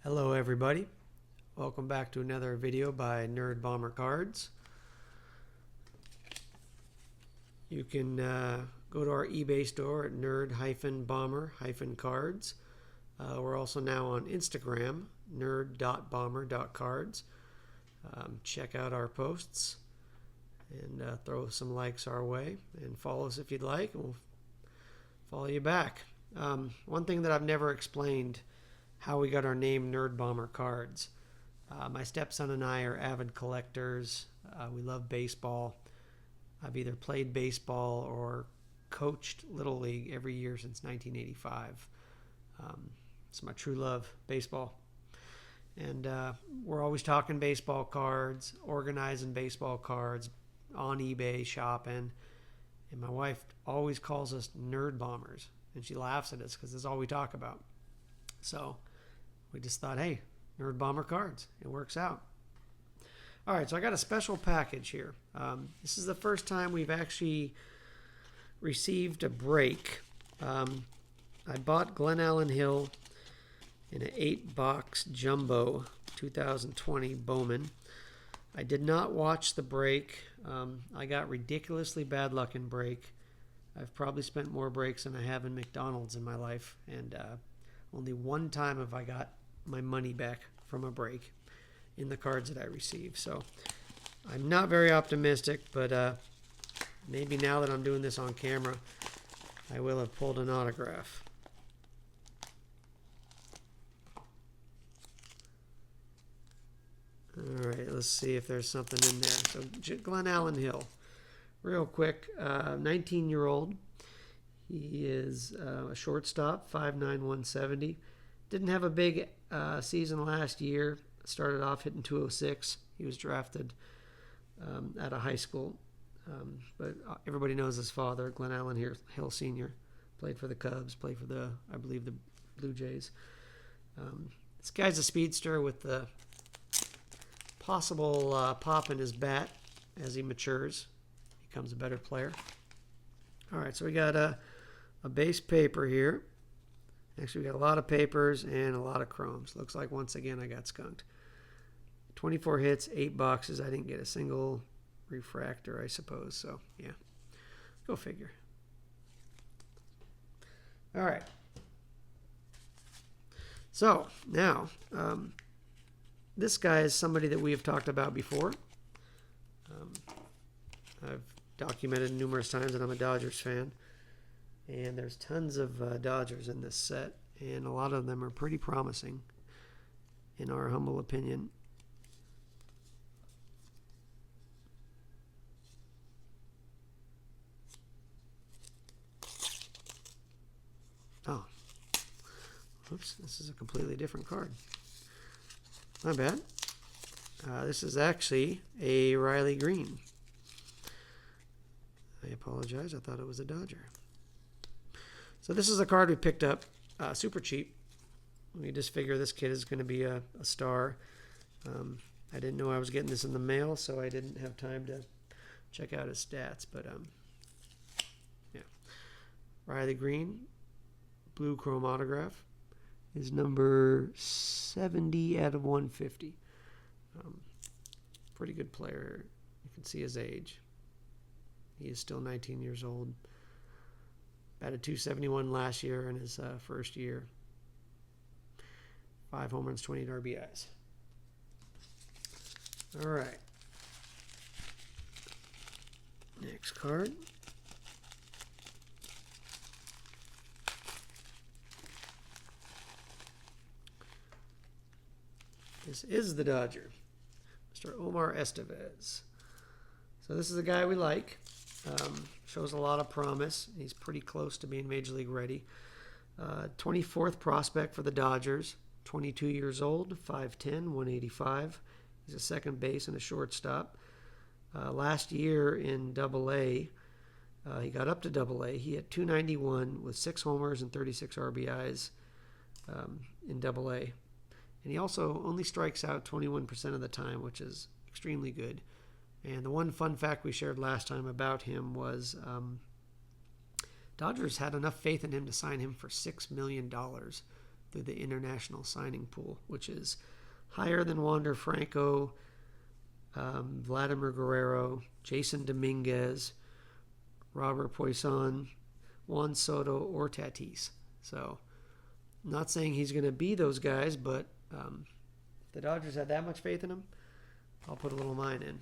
Hello everybody, welcome back to another video by Nerd Bomber Cards. You can go to our eBay store at nerd-bomber-cards. We're also now on Instagram, nerd.bomber.cards. Check out our posts and throw some likes our way and follow us if you'd like, and we'll follow you back. One thing that I've never explained how we got our name Nerd Bomber Cards. My stepson and I are avid collectors. We love baseball. I've either played baseball or coached Little League every year since 1985. It's my true love, baseball. And we're always talking baseball cards, organizing baseball cards on eBay, shopping. And my wife always calls us Nerd Bombers. And she laughs at us because that's all we talk about. So we just thought, hey, Nerd Bomber Cards. It works out. All right, so I got a special package here. This is the first time we've actually received a break. I bought Glen Allen Hill in an 8-box jumbo 2020 Bowman. I did not watch the break. I got ridiculously bad luck in break. I've probably spent more breaks than I have in McDonald's in my life, and only one time have I got my money back from a break in the cards that I received. So I'm not very optimistic, but maybe now that I'm doing this on camera, I will have pulled an autograph. All right, let's see if there's something in there. So Glen Allen Hill, real quick, 19-year-old. He is a shortstop, 5'9", 170. Didn't have a big season last year. Started off hitting 206. He was drafted out of high school. But everybody knows his father, Glen Allen Hill Sr. Played for the Cubs, played for I believe, the Blue Jays. This guy's a speedster with the possible pop in his bat as he matures. Becomes a better player. All right, so we got a base paper here. Actually, we got a lot of papers and a lot of chromes. Looks like, once again, I got skunked. 24 hits, 8 boxes. I didn't get a single refractor, I suppose. So, yeah, go figure. All right. So, now, this guy is somebody that we have talked about before. I've documented numerous times that I'm a Dodgers fan. And there's tons of Dodgers in this set, and a lot of them are pretty promising, in our humble opinion. Oh, oops, this is a completely different card. My bad. This is actually a Riley Green. I apologize, I thought it was a Dodger. So this is a card we picked up super cheap. We just figure this kid is going to be a star. I didn't know I was getting this in the mail, so I didn't have time to check out his stats. But yeah, Riley Green, blue chrome autograph, is number 70 out of 150. Pretty good player. You can see his age. He is still 19 years old. Batted .271 last year in his first year. 5 home runs, 28 RBIs. All right. Next card. This is the Dodger, Mr. Omar Estevez. So this is a guy we like. Shows a lot of promise. He's pretty close to being Major League ready. 24th prospect for the Dodgers. 22 years old, 5'10", 185. He's a second base and a shortstop. Last year in Double-A, he got up to Double-A. He hit .291 with 6 homers and 36 RBIs in Double-A. And he also only strikes out 21% of the time, which is extremely good. And the one fun fact we shared last time about him was Dodgers had enough faith in him to sign him for $6 million through the international signing pool, which is higher than Wander Franco, Vladimir Guerrero, Jason Dominguez, Robert Poisson, Juan Soto, or Tatis. So, I'm not saying he's going to be those guys, but if the Dodgers had that much faith in him, I'll put a little mine in.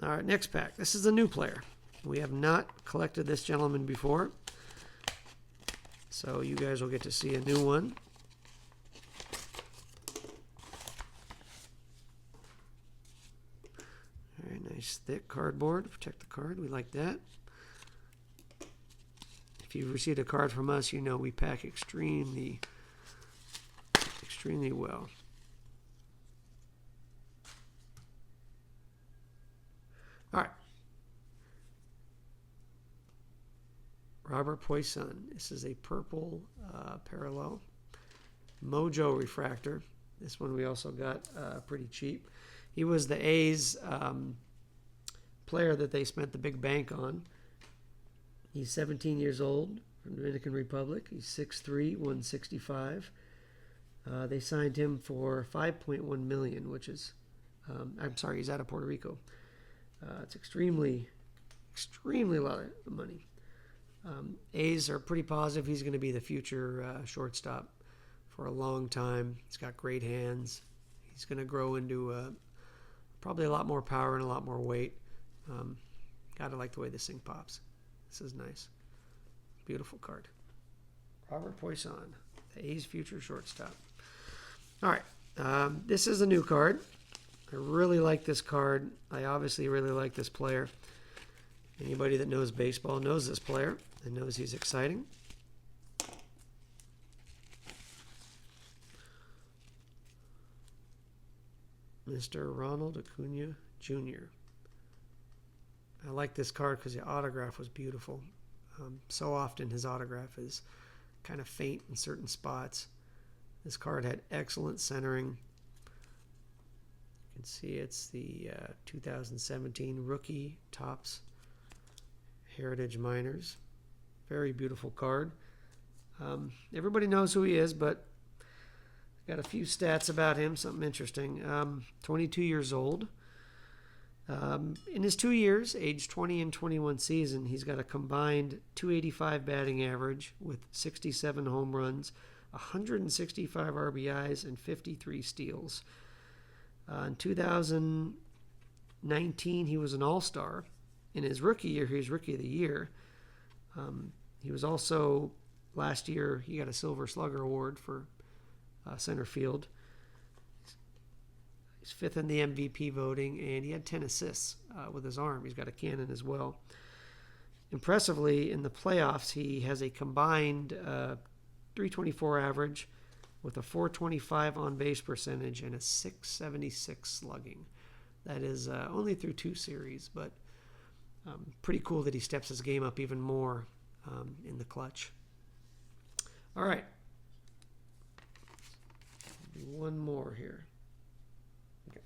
All right, next pack. This is a new player. We have not collected this gentleman before, so you guys will get to see a new one. Very nice thick cardboard to protect the card. We like that. If you've received a card from us, you know we pack extremely well. All right. Robert Poisson. This is a purple parallel. Mojo refractor. This one we also got pretty cheap. He was the A's player that they spent the big bank on. He's 17 years old, from the Dominican Republic. He's 6'3", 165. They signed him for $5.1 million, which is, I'm sorry, he's out of Puerto Rico. It's extremely a lot of money. A's are pretty positive he's going to be the future shortstop for a long time. He's got great hands. He's going to grow into probably a lot more power and a lot more weight. Gotta like the way this thing pops. This is nice. Beautiful card. Robert Poisson, the A's future shortstop. All right, this is a new card. I really like this card. I obviously really like this player. Anybody that knows baseball knows this player and knows he's exciting. Mr. Ronald Acuna Jr. I like this card because the autograph was beautiful. So often his autograph is kind of faint in certain spots. This card had excellent centering. You can see it's the 2017 rookie Topps Heritage Minors. Very beautiful card. Everybody knows who he is, but got a few stats about him, something interesting. 22 years old. In his 2 years, age 20 and 21 season, he's got a combined 285 batting average with 67 home runs, 165 RBIs, and 53 steals. In 2019, he was an all-star. In his rookie year, he was Rookie of the Year. He was also, last year, he got a Silver Slugger Award for center field. He's fifth in the MVP voting, and he had 10 assists with his arm. He's got a cannon as well. Impressively, in the playoffs, he has a combined 324 average with a 425 on-base percentage and a 676 slugging. That is only through 2 series, but pretty cool that he steps his game up even more in the clutch. All right. One more here. Okay.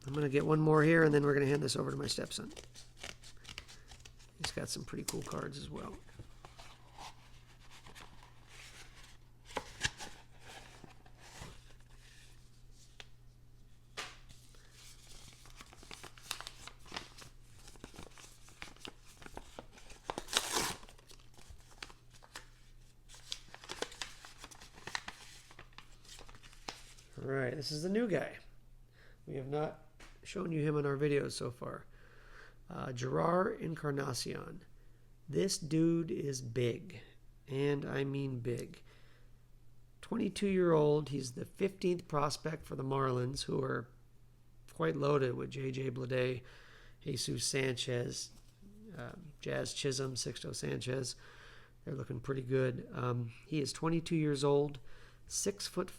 I'm going to get one more here, and then we're going to hand this over to my stepson. He's got some pretty cool cards as well. All right, this is the new guy. We have not shown you him in our videos so far. Gerard Encarnacion. This dude is big, and I mean big. 22-year-old. He's the 15th prospect for the Marlins, who are quite loaded with J.J. Bleday, Jesus Sanchez, Jazz Chisholm, Sixto Sanchez. They're looking pretty good. He is 22 years old, 6'5",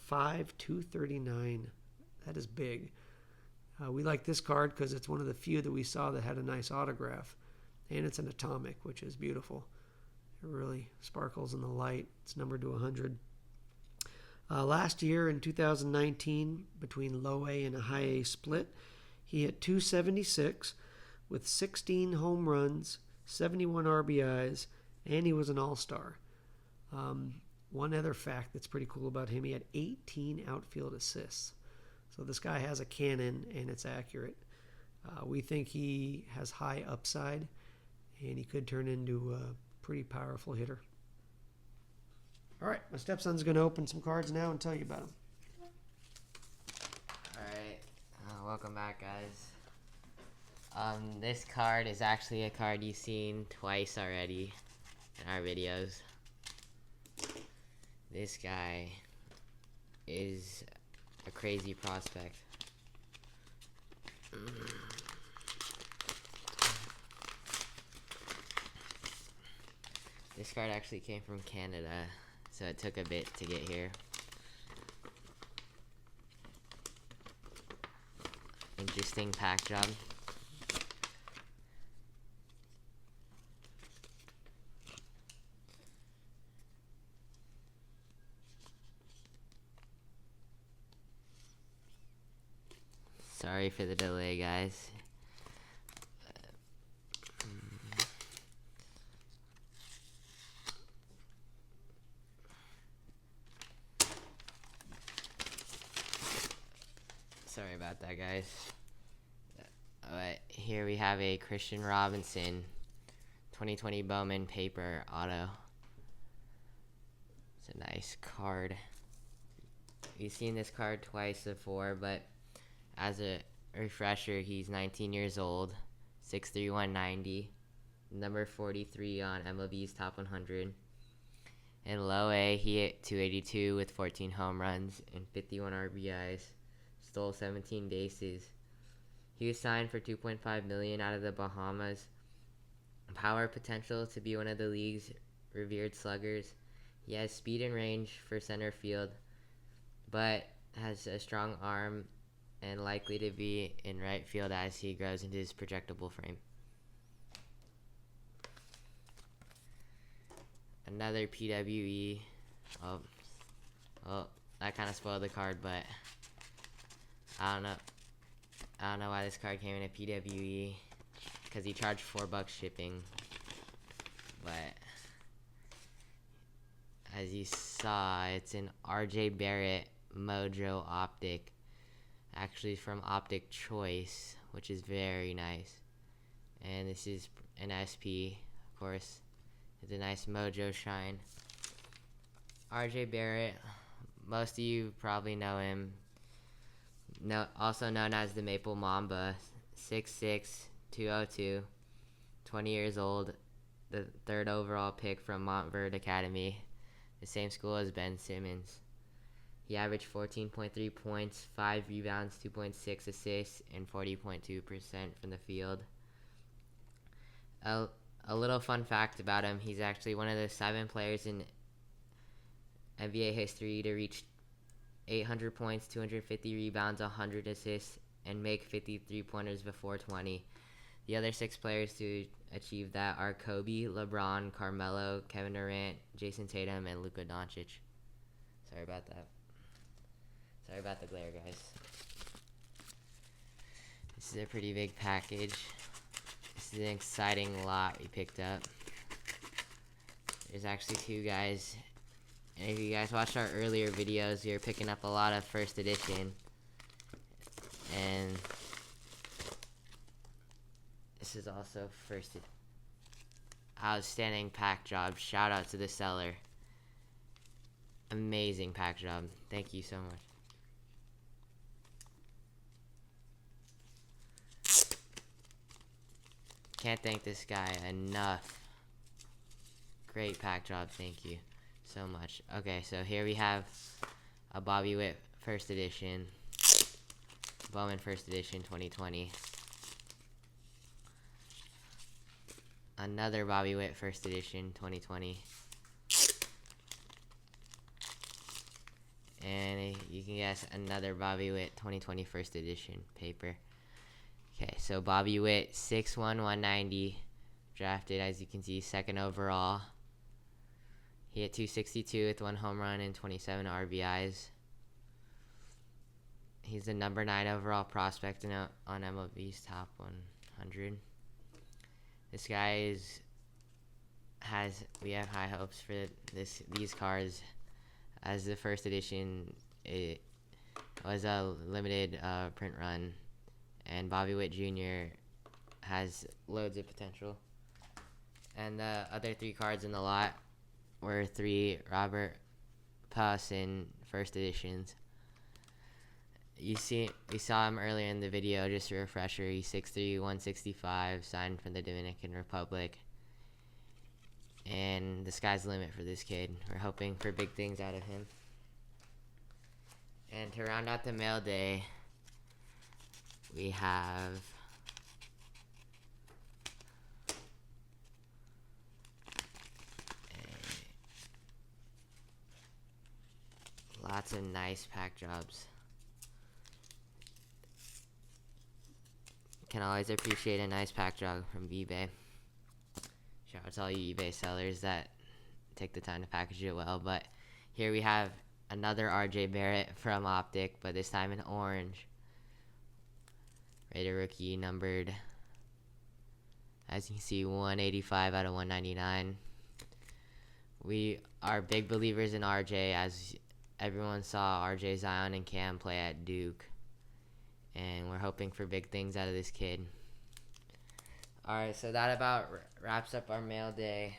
239. That is big. We like this card because it's one of the few that we saw that had a nice autograph. And it's an atomic, which is beautiful. It really sparkles in the light. It's numbered to 100. Last year in 2019, between low A and a high A split, he hit 276 with 16 home runs, 71 RBIs, and he was an all-star. One other fact that's pretty cool about him, he had 18 outfield assists. So this guy has a cannon, and it's accurate. We think he has high upside, and he could turn into a pretty powerful hitter. All right, my stepson's going to open some cards now and tell you about them. All right, welcome back, guys. This card is actually a card you've seen twice already in our videos. This guy is a crazy prospect. This card actually came from Canada, so it took a bit to get here. Interesting pack job. Sorry for the delay, guys. Sorry about that, guys. Alright, here we have a Christian Robinson 2020 Bowman paper auto. It's a nice card. We've seen this card twice before, but as a refresher, he's 19 years old, 6'3", 190, number 43 on MLB's Top 100. In low A, he hit 282 with 14 home runs and 51 RBIs, stole 17 bases. He was signed for $2.5 million out of the Bahamas. Power potential to be one of the league's revered sluggers. He has speed and range for center field, but has a strong arm and likely to be in right field as he grows into his projectable frame. Another PWE. Oh, that kind of spoiled the card, but I don't know why this card came in a PWE, because he charged $4 shipping. But as you saw, it's an RJ Barrett Mojo optic. Actually from Optic Choice, which is very nice. And this is an SP, of course. It's a nice Mojo shine. RJ Barrett, most of you probably know him. Also known as the Maple Mamba, 6'6", 202, 20 years old, the 3rd overall pick from Montverde Academy, the same school as Ben Simmons. He averaged 14.3 points, 5 rebounds, 2.6 assists, and 40.2% from the field. A little fun fact about him, he's actually one of the 7 players in NBA history to reach 800 points, 250 rebounds, 100 assists, and make 50 pointers before 20. The other 6 players to achieve that are Kobe, LeBron, Carmelo, Kevin Durant, Jason Tatum, and Luka Doncic. Sorry about that. Sorry about the glare, guys. This is a pretty big package. This is an exciting lot we picked up. There's actually 2 guys. And if you guys watched our earlier videos, you're picking up a lot of first edition. And this is also first outstanding pack job. Shout out to the seller. Amazing pack job. Thank you so much. Can't thank this guy enough. Great pack job, thank you so much. Okay, so here we have a Bobby Witt first edition, Bowman first edition 2020. Another Bobby Witt first edition 2020. And you can guess another Bobby Witt 2020 first edition paper. Okay, so Bobby Witt, 6'1", 190, drafted, as you can see, 2nd overall. He hit 262 with 1 home run and 27 RBIs. He's the number 9 overall prospect on MLB's Top 100. This guy is we have high hopes for these cards, as the first edition it was a limited print run, and Bobby Witt Jr. has loads of potential. And the other 3 cards in the lot were 3 Robert Puss first editions. We saw him earlier in the video. Just a refresher, he's 6'3", 165, signed from the Dominican Republic. And the sky's the limit for this kid. We're hoping for big things out of him. And to round out the mail day, we have lots of nice pack jobs. Can always appreciate a nice pack job from eBay. Shout out to all you eBay sellers that take the time to package it well. But here we have another RJ Barrett from Optic, but this time in orange. Rated rookie, numbered, as you can see, 185 out of 199. We are big believers in RJ, as everyone saw RJ, Zion, and Cam play at Duke. And we're hoping for big things out of this kid. Alright, so that about wraps up our mail day.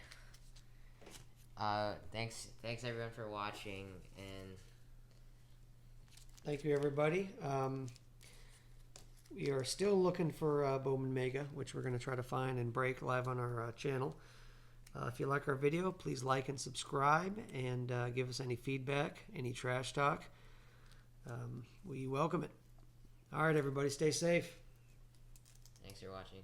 Thanks everyone for watching, and Thank you, everybody. We are still looking for Bowman Mega, which we're going to try to find and break live on our channel. If you like our video, please like and subscribe, and give us any feedback, any trash talk. We welcome it. All right, everybody, stay safe. thanks for watching.